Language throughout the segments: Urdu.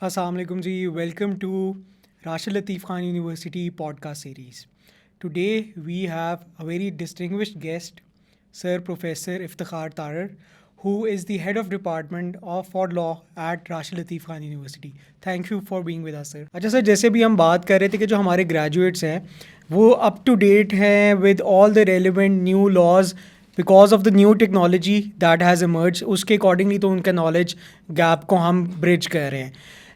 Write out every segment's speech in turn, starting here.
السلام علیکم جی. Welcome to Rashid Latif Khan university podcast series. Today we have a very distinguished guest, sir professor Iftikhar Tarar, who is the head of department for law at Rashid Latif Khan university. Thank you for being with us sir. اچھا سر, جیسے بھی ہم بات کر رہے تھے کہ جو ہمارے گریجویٹس ہیں وہ اپ ٹو ڈیٹ ہیں with all the relevant new laws because of the new technology that has emerge. اس کے اکارڈنگلی تو ان کا نالج گیپ کو ہم برج کر رہے ہیں.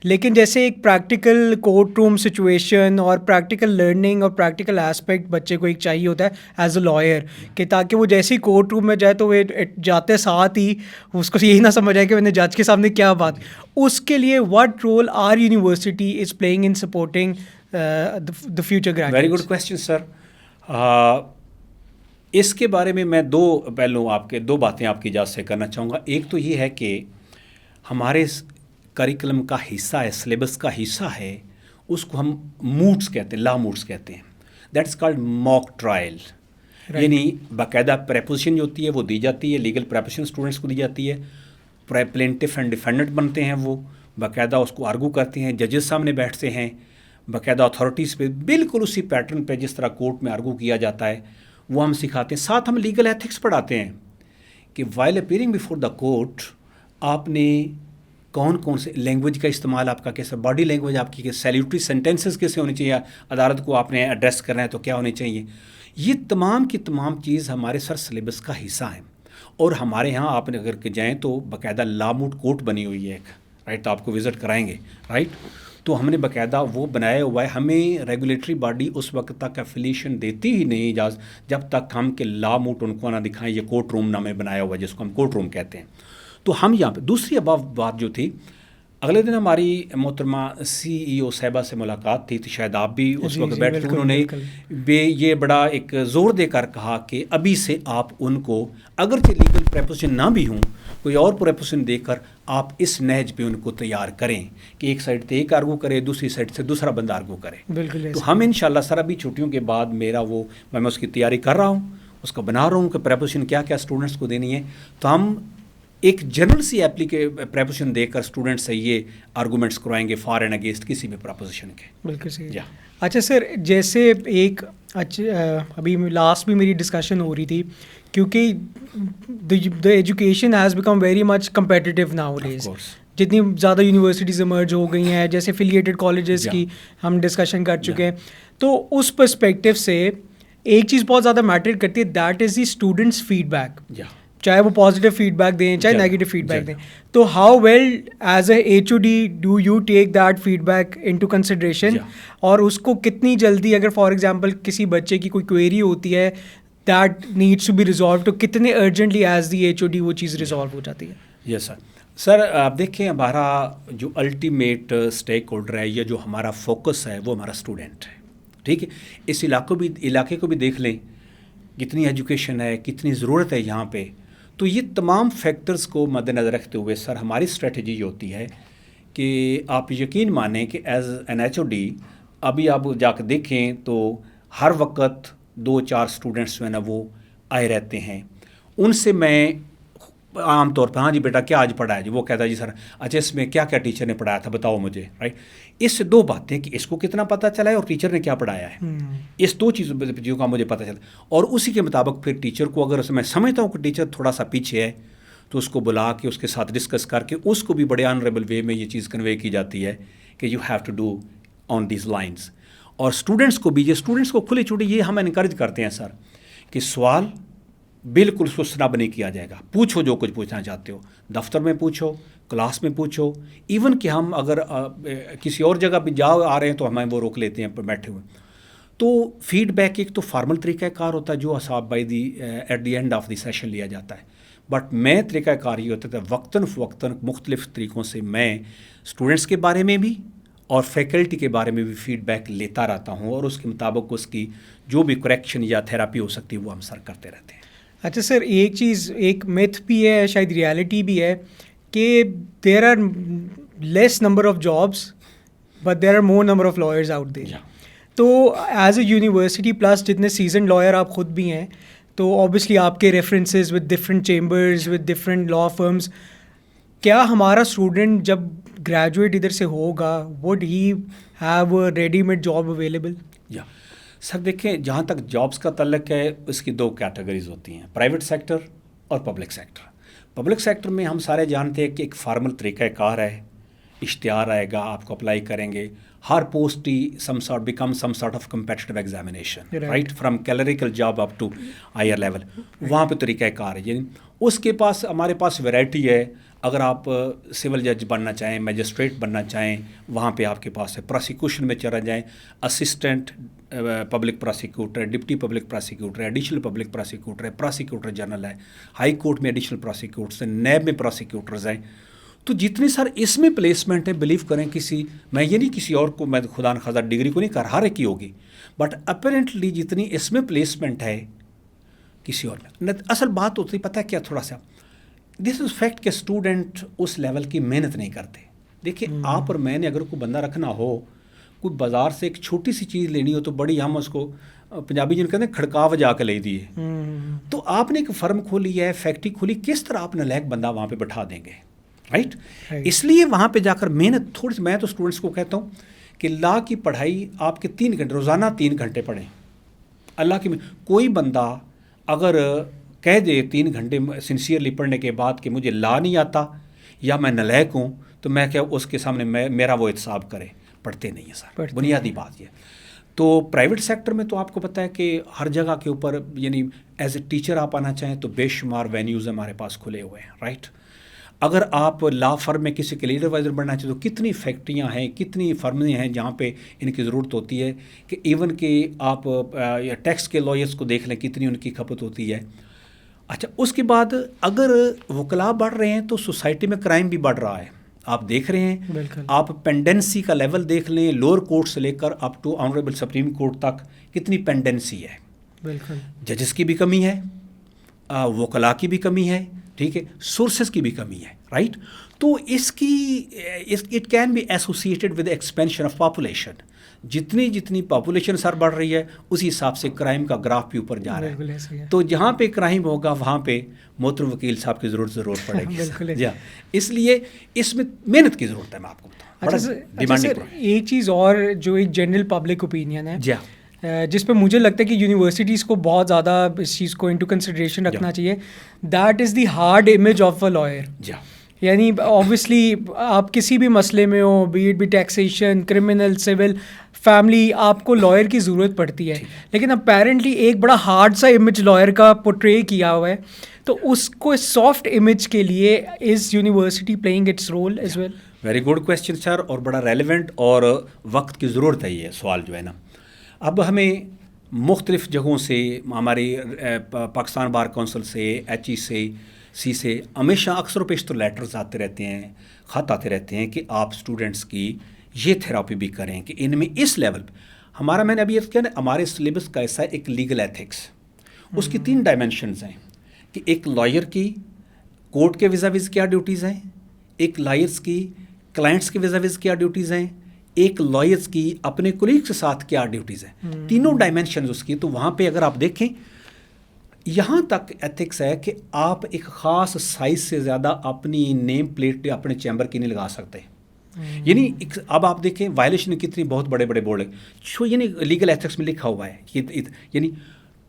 لیکن جیسے ایک پریکٹیکل کورٹ روم سچویشن اور پریکٹیکل لرننگ اور پریکٹیکل ایسپیکٹ بچے کو ایک چاہیے ہوتا ہے ایز اے لائر, کہ تاکہ وہ جیسے ہی کورٹ روم میں جائے تو وہ جاتے ساتھ ہی اس کو یہی نہ سمجھ آئے کہ میں نے جج کے سامنے کیا بات. اس کے لیے what role are university is playing in supporting the future graduates? Very good question sir. اس کے بارے میں دو باتیں آپ کی اجازت سے کرنا چاہوں گا. ایک تو یہ ہے کہ ہمارے کریکلم کا حصہ ہے, سلیبس کا حصہ ہے, اس کو ہم موڈس کہتے ہیں, لا موڈس کہتے ہیں. That is called موک trial. یعنی باقاعدہ پریپوزیشن جو ہوتی ہے وہ دی جاتی ہے, لیگل پریپوزیشن اسٹوڈنٹس کو دی جاتی ہے, پلینٹف اینڈ ڈیفینڈنٹ بنتے ہیں, وہ باقاعدہ اس کو آرگو کرتے ہیں, ججز سامنے بیٹھتے ہیں, باقاعدہ اتھارٹیز پہ بالکل اسی پیٹرن پہ جس طرح کورٹ میں آرگو کیا جاتا ہے وہ ہم سکھاتے ہیں. ساتھ ہم لیگل ایتھکس پڑھاتے ہیں کہ while appearing before the court آپ نے کون سے لینگویج کا استعمال آپ کا کیسا, باڈی لینگویج آپ کی سیلیوٹری سینٹینسز کیسے ہونی چاہیے, عدالت کو آپ نے ایڈریس کرنا ہے تو کیا ہونے چاہیے. یہ تمام کی تمام چیز ہمارے سر سلیبس کا حصہ ہیں. اور ہمارے یہاں آپ اگر جائیں تو باقاعدہ لاموڈ کورٹ بنی ہوئی ہے ایک, رائٹ, تو آپ کو وزٹ کرائیں گے, رائٹ. تو ہم نے باقاعدہ وہ بنایا ہوا ہے. ہمیں ریگولیٹری باڈی اس وقت تک ایفیلیشن دیتی ہی نہیں اجازت جب تک ہم کہ لا موڈ ان کو نہ دکھائیں. یہ کورٹ روم نامے بنایا ہوا ہے جس کو ہم کورٹ روم کہتے ہیں. تو ہم یہاں پہ دوسری بات جو تھی, اگلے دن ہماری محترمہ سی ای او صاحبہ سے ملاقات تھی, تو شاید آپ بھی اس وقت بیٹھے. انہوں نے یہ بڑا ایک زور دے کر کہا کہ ابھی سے آپ ان کو اگرچہ لیگل پریپوزیشن نہ بھی ہوں, کوئی اور پریپوزیشن دے کر آپ اس نہج پہ ان کو تیار کریں کہ ایک سائڈ سے ایک آرگو کرے, دوسری سائڈ سے دوسرا بندہ آرگو کرے. بالکل. تو ہم انشاءاللہ سر ابھی چھٹیوں کے بعد میں اس کی تیاری کر رہا ہوں, اس کو بنا رہا ہوں کہ پریپوزیشن کیا کیا اسٹوڈنٹس کو دینی ہے. تو ہم ایک جنرل سی پریپوزیشن دے کر اسٹوڈنٹ سے یہ آرگومنٹس کروائیں گے فار اینڈ اگینسٹ کسی بھی پریپوزیشن کے. بالکل صحیح. اچھا سر, جیسے ایک ابھی لاسٹ بھی میری ڈسکشن ہو رہی تھی, کیونکہ the education has become very much competitive nowadays. جتنی زیادہ یونیورسٹیز ایمرج ہو گئی ہیں, جیسے افیلیٹڈ کالجز کی ہم ڈسکشن کر چکے ہیں, تو اس پرسپیکٹیو سے ایک چیز بہت زیادہ میٹر کرتی ہے, that is the students feedback. چاہے وہ پازیٹیو فیڈ بیک دیں چاہے نیگیٹو فیڈ بیک دیں. تو how well as a H O D do you take that feedback into consideration, اور اس کو کتنی جلدی, اگر فار ایگزامپل کسی بچے کی کوئی کوئری ہوتی ہے that needs to be resolve, تو کتنے urgently as the H O D وہ چیز ریزالو ہو جاتی ہے؟ یس سر. آپ دیکھیں ہمارا جو الٹیمیٹ اسٹیک ہولڈر ہے یا جو ہمارا فوکس ہے وہ ہمارا اسٹوڈنٹ ہے, ٹھیک ہے. اس علاقے کو بھی دیکھ لیں, کتنی ایجوکیشن ہے, کتنی ضرورت ہے یہاں پہ. تو یہ تمام فیکٹرز کو مد نظر رکھتے ہوئے سر ہماری اسٹریٹجی یہ ہوتی ہے کہ آپ یقین مانیں کہ as an H O D ابھی آپ جا کے دیکھیں تو ہر وقت 2-4 اسٹوڈنٹس جو ہے نا وہ آئے رہتے ہیں. ان سے میں عام طور پہ, ہاں جی بیٹا کیا آج پڑھا ہے جی, وہ کہتا ہے جی سر اچھا اس میں کیا کیا ٹیچر نے پڑھایا تھا بتاؤ مجھے, رائٹ. اس سے 2 باتیں کہ اس کو کتنا پتہ چلا ہے اور ٹیچر نے کیا پڑھایا ہے. اس 2 چیزوں کا مجھے پتہ چلا, اور اسی کے مطابق پھر ٹیچر کو اگر میں سمجھتا ہوں کہ ٹیچر تھوڑا سا پیچھے ہے تو اس کو بلا کے اس کے ساتھ ڈسکس کر کے اس کو بھی بڑے آنریبل وے میں یہ چیز کنوے کی جاتی ہے کہ you have to do on these lines. اور اسٹوڈنٹس کو بھی, یہ اسٹوڈنٹس کو کھلی چھوٹی یہ ہم انکریج کرتے ہیں سر کہ سوال بالکل اس کو سنب نہیں کیا جائے گا. پوچھو جو کچھ پوچھنا چاہتے ہو, دفتر میں پوچھو, کلاس میں پوچھو, ایون کہ ہم اگر کسی اور جگہ پہ آ رہے ہیں تو ہمیں وہ روک لیتے ہیں بیٹھے ہوئے. تو فیڈ بیک ایک تو فارمل طریقہ کار ہوتا ہے جو اصحاب by the at the end of the session لیا جاتا ہے. بٹ میں طریقہ کار یہ ہوتا ہے وقتاً فوقتاً مختلف طریقوں سے میں اسٹوڈنٹس کے بارے میں بھی اور فیکلٹی کے بارے میں بھی فیڈ بیک لیتا رہتا ہوں, اور اس کے مطابق اس کی جو بھی کریکشن یا تھراپی ہو سکتی ہے وہ ہم سر کرتے رہتے ہیں. اچھا سر, ایک چیز, ایک میتھ بھی ہے, شاید ریالٹی بھی ہے, کہ there are less number of jobs but there are more number of lawyers out there. تو ایز اے یونیورسٹی پلس جتنے سیزن لائر آپ خود بھی ہیں, تو اوبیسلی آپ کے references with different chambers with different law firms, کیا ہمارا اسٹوڈنٹ جب graduate ادھر سے ہوگا, would he have a ready made job available? یا سر دیکھیں, جہاں تک جابس کا تعلق ہے اس کی دو کیٹیگریز ہوتی ہیں, پرائیویٹ سیکٹر اور پبلک سیکٹر. پبلک سیکٹر میں ہم سارے جانتے ہیں کہ ایک فارمل طریقہ کار ہے, اشتہار آئے گا, آپ کو اپلائی کریں گے, ہر پوسٹ ہی some sort of competitive examination, right, from clerical job up to higher level, وہاں پہ طریقہ کار ہے. یعنی اس کے پاس ہمارے پاس ویرائٹی ہے. اگر آپ سول جج بننا چاہیں, میجسٹریٹ بننا چاہیں, وہاں پہ آپ کے پاس ہے. پروسیکیوشن میں چلا جائیں, assistant public prosecutor, deputy public prosecutor, additional public prosecutor ہے, پروسیکیوٹر جنرل ہے, ہائی کورٹ میں ایڈیشنل پروسیکیوٹرس ہیں, نیب میں پروسیکیوٹرز ہیں. تو جتنی سر اس میں پلیسمنٹ ہے, بلیو کریں کسی, میں یہ نہیں کسی اور کو, میں خدا نخواستہ ڈگری کو نہیں کر, ہر ایک کی ہوگی, بٹ اپیرنٹلی جتنی اس میں پلیسمنٹ ہے کسی اور میں. اصل بات ہوتی پتہ ہے کیا, تھوڑا سا دس از فیکٹ کہ اسٹوڈنٹ اس لیول کی محنت نہیں کرتے. دیکھیں آپ اور میں نے اگر کوئی بندہ رکھنا ہو, کوئی بازار سے ایک چھوٹی سی چیز لینی ہو تو بڑی ہم اس کو پنجابی جن کہتے ہیں کھڑکا وجا کے لے دیے. تو آپ نے ایک فرم کھولی ہے, فیکٹری کھولی, کس طرح آپ نالائق بندہ وہاں پہ بٹھا دیں گے, رائٹ. اس لیے وہاں پہ جا کر محنت تھوڑی سی, میں تو اسٹوڈنٹس کو کہتا ہوں کہ لا کی پڑھائی آپ کے 3 گھنٹے روزانہ 3 گھنٹے پڑھیں. اللہ کی کوئی بندہ اگر کہہ دے 3 گھنٹے سنسیئرلی پڑھنے کے بعد کہ مجھے لا نہیں آتا یا میں نالائق ہوں, تو میں کیا اس کے سامنے میرا وہ احتساب کرے. پڑھتے نہیں ہیں سر, بنیادی بات یہ. تو پرائیویٹ سیکٹر میں تو آپ کو پتہ ہے کہ ہر جگہ کے اوپر, یعنی ایز اے ٹیچر آپ آنا چاہیں تو بے شمار وینیوز ہمارے پاس کھلے ہوئے ہیں, رائٹ. اگر آپ لا فرم میں کسی کے لیڈر وائزر بننا چاہیں تو کتنی فیکٹریاں ہیں, کتنی فرمیں ہیں جہاں پہ ان کی ضرورت ہوتی ہے, کہ ایون کہ آپ ٹیکس کے لائرس کو دیکھ لیں کتنی ان کی کھپت ہوتی ہے. اچھا, اس کے بعد اگر وکلاء بڑھ رہے ہیں تو سوسائٹی میں کرائم بھی بڑھ رہا ہے. آپ دیکھ رہے ہیں, آپ پینڈنسی کا لیول دیکھ لیں, لوور کورٹ سے لے کر up to honourable supreme court تک کتنی پینڈنسی ہے. بالکل, ججز کی بھی کمی ہے, وکلاء کی بھی کمی ہے, ٹھیک ہے, سورسز کی بھی کمی ہے, رائٹ. تو اس کی it can be associated with expansion of population. جتنی پاپولیشن سر بڑھ رہی ہے اسی حساب سے کرائم کا گراف بھی اوپر جا رہا ہے. تو جہاں پہ کرائم ہوگا وہاں پہ محترم وکیل صاحب کی ضرورت پڑے گی. جی, اس لیے اس میں محنت کی ضرورت ہے. میں آپ کو بتاؤں ایک چیز اور جو ایک جنرل پبلک اوپینین ہے, جس پہ مجھے لگتا ہے کہ یونیورسٹیز کو بہت زیادہ اس چیز کو انٹو کنسیڈریشن رکھنا چاہیے, that is the hard image of a lawyer. یعنی آبویسلی آپ کسی بھی مسئلے میں ہو, be it be taxation, criminal, civil, family, آپ کو لائر کی ضرورت پڑتی ہے. لیکن اپیرنٹلی ایک بڑا ہارڈ سا امیج لائر کا پورٹرے کیا ہوا ہے, تو اس کو سافٹ امیج کے لیے is university playing its role as well. Very good question sir, اور بڑا ریلیونٹ اور وقت کی ضرورت ہے یہ سوال جو ہے نا. اب ہمیں مختلف جگہوں سے, ہماری پاکستان بار کونسل سے, ایچ ای سے, سی سے, ہمیشہ اکثر و بیشتر لیٹرز آتے رہتے ہیں, خط آتے رہتے ہیں کہ آپ اسٹوڈنٹس کی یہ تھراپی بھی کریں, کہ ان میں اس لیول پہ ہمارا, میں نے ابھی یہ کیا نا, ہمارے سلیبس کا ایسا ہے ایک لیگل ایتھکس. اس کی 3 ڈائمینشنز ہیں, کہ ایک لائر کی کورٹ کے ویزاویز کیا ڈیوٹیز ہیں, ایک لائرس کی کلائنٹس کے ویزاویز کیا ڈیوٹیز ہیں, ایک لائرس کی اپنے کولیگس کے ساتھ کیا ڈیوٹیز ہیں. تینوں ڈائمینشنز اس کی. تو وہاں پہ اگر آپ دیکھیں, یہاں تک ایتھکس ہے کہ آپ ایک خاص سائز سے زیادہ اپنی نیم پلیٹ اپنے چیمبر کی نہیں لگا سکتے. یعنی اب آپ دیکھیں وائلیشن کتنی بہت بڑے بڑے بورڈ ہے, یعنی لیگل ایتھکس میں لکھا ہوا ہے, یعنی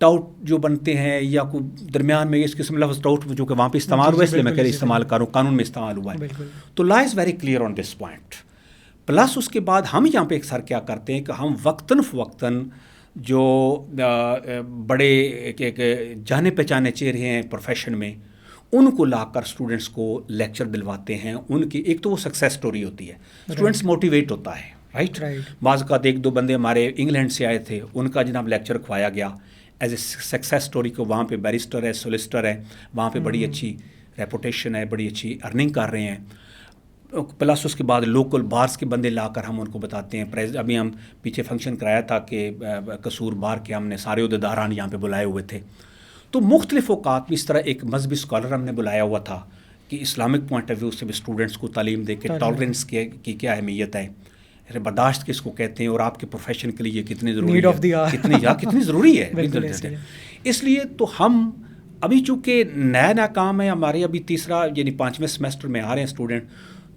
ٹاؤٹ جو بنتے ہیں یا کوئی درمیان میں اس قسم لفظ ٹاؤٹ جو کہ وہاں پہ استعمال ہوا ہے, اس لیے میں کہہ رہا استعمال کروں, قانون میں استعمال ہوا ہے. تو law is very clear on this point. Plus اس کے بعد ہم یہاں پہ ایک سر کیا کرتے ہیں کہ ہم وقتاً فوقتاً جو بڑے جانے پہچانے چہرے ہیں پروفیشن میں, ان کو لا کر اسٹوڈنٹس کو لیکچر دلواتے ہیں. ان کی ایک تو وہ سکسیس سٹوری ہوتی ہے, اسٹوڈنٹس موٹیویٹ ہوتا ہے, رائٹ. بعض اوقات 1-2 بندے ہمارے انگلینڈ سے آئے تھے, ان کا جناب لیکچر کھوایا گیا ایز اے سکسیس سٹوری, کو وہاں پہ بیرسٹر ہے, سولسٹر ہے, وہاں پہ بڑی اچھی ریپوٹیشن ہے, بڑی اچھی ارننگ کر رہے ہیں. پلس اس کے بعد لوکل بارس کے بندے لا کر ہم ان کو بتاتے ہیں. ابھی ہم پیچھے فنکشن کرایا تھا کہ قصور بار کے ہم نے سارے عہدیداران یہاں پہ بلائے ہوئے تھے. تو مختلف اوقات میں اس طرح ایک مذہبی اسکالر ہم نے بلایا ہوا تھا کہ اسلامک پوائنٹ آف ویو سے بھی اسٹوڈنٹس کو تعلیم دے کے ٹالرنس کی کیا اہمیت ہے, برداشت کس کو کہتے ہیں, اور آپ کے پروفیشن کے لیے یہ کتنی ضروری ہے, کتنی ضروری ہے. اس لیے تو ہم ابھی چونکہ نیا کام ہے ہمارے, ابھی تیسرا یعنی 5ویں سیمسٹر میں آ رہے ہیں اسٹوڈنٹ,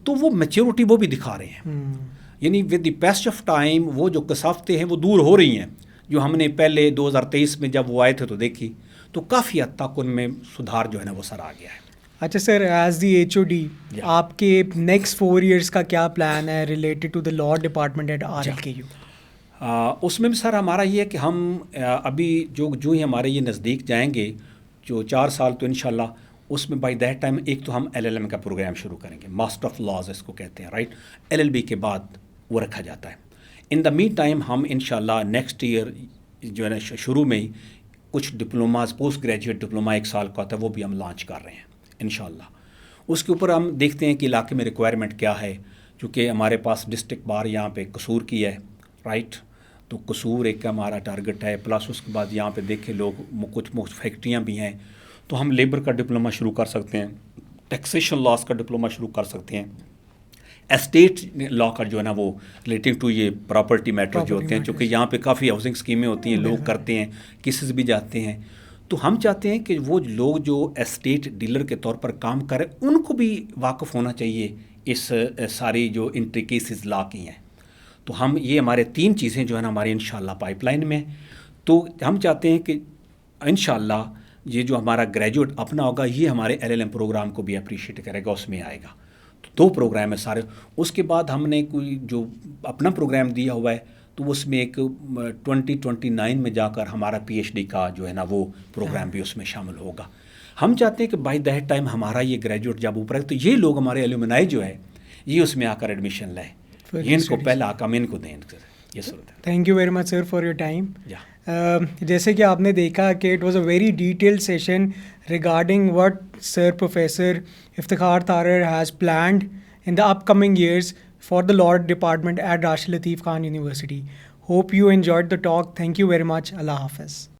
تو وہ میچورٹی وہ بھی دکھا رہے ہیں. یعنی with the paste of time وہ جو کثافتیں ہیں وہ دور ہو رہی ہیں جو ہم نے پہلے 2023 میں جب وہ آئے تھے تو دیکھی, تو کافی حد تک ان میں سدھار جو ہے نا وہ سر آ گیا ہے. اچھا sir, as the H O D آپ کے نیکسٹ 4 ایئرس کا کیا پلان ہے related to the law department at RLKU؟ اس میں بھی سر ہمارا یہ ہے کہ ہم ابھی جو ہی ہمارے یہ نزدیک جائیں گے جو 4 سال, تو انشاءاللہ اس میں بائی دیٹ ٹائم ایک تو ہم LLM کا پروگرام شروع کریں گے, ماسٹر آف لاز اس کو کہتے ہیں, رائٹ. LLB کے بعد وہ رکھا جاتا ہے. ان دا مین ٹائم ہم انشاءاللہ نیکسٹ ایئر جو ہے نا شروع میں ہی کچھ ڈپلوماز, پوسٹ گریجویٹ ڈپلوما 1 سال کا ہوتا ہے, وہ بھی ہم لانچ کر رہے ہیں انشاءاللہ. اس کے اوپر ہم دیکھتے ہیں کہ علاقے میں ریکوائرمنٹ کیا ہے, چونکہ ہمارے پاس ڈسٹرکٹ بار یہاں پہ قصور کی ہے, رائٹ. تو قصور ایک ہمارا ٹارگٹ ہے, پلس اس کے بعد یہاں پہ دیکھیں لوگ کچھ فیکٹریاں بھی ہیں, تو ہم لیبر کا ڈپلوما شروع کر سکتے ہیں, ٹیکسیشن لاس کا ڈپلوما شروع کر سکتے ہیں, اسٹیٹ لا کا جو ہے نا وہ ریلیٹنگ ٹو یہ پراپرٹی میٹر جو ہوتے ہیں, چونکہ یہاں پہ کافی ہاؤسنگ اسکیمیں ہوتی ہیں, لوگ کرتے ہیں, کیسز بھی جاتے ہیں. تو ہم چاہتے ہیں کہ وہ لوگ جو اسٹیٹ ڈیلر کے طور پر کام کریں ان کو بھی واقف ہونا چاہیے اس ساری جو انٹریکیسز لا کی ہیں. تو ہم یہ ہمارے 3 چیزیں جو ہے نا ہماری انشاءاللہ پائپ لائن میں. تو ہم چاہتے ہیں کہ انشاءاللہ یہ جو ہمارا گریجویٹ اپنا ہوگا یہ ہمارے LLM پروگرام کو بھی اپریشیٹ کرے گا, اس میں آئے گا. تو 2 پروگرام ہیں سارے. اس کے بعد ہم نے کوئی جو اپنا پروگرام دیا ہوا ہے تو اس میں ایک 2029 میں جا کر ہمارا PhD کا جو ہے نا وہ پروگرام بھی اس میں شامل ہوگا. ہم چاہتے ہیں کہ بائی دیٹ ٹائم ہمارا یہ گریجویٹ جب اوپر ہے تو یہ لوگ ہمارے ایلومنائی جو ہے یہ اس میں آ کر ایڈمیشن لیں, یہ ان کو پہلا آکام ان کو دیں. یہ صورت ہے. Thank you very much sir for your time. جیسے کہ آپ نے دیکھا کہ it was a very detailed session regarding what sir professor Iftikhar Tarar has planned in the upcoming years for the law department at Rashid Lateef Khan University. Hope you enjoyed the talk. Thank you very much. Allah Hafiz.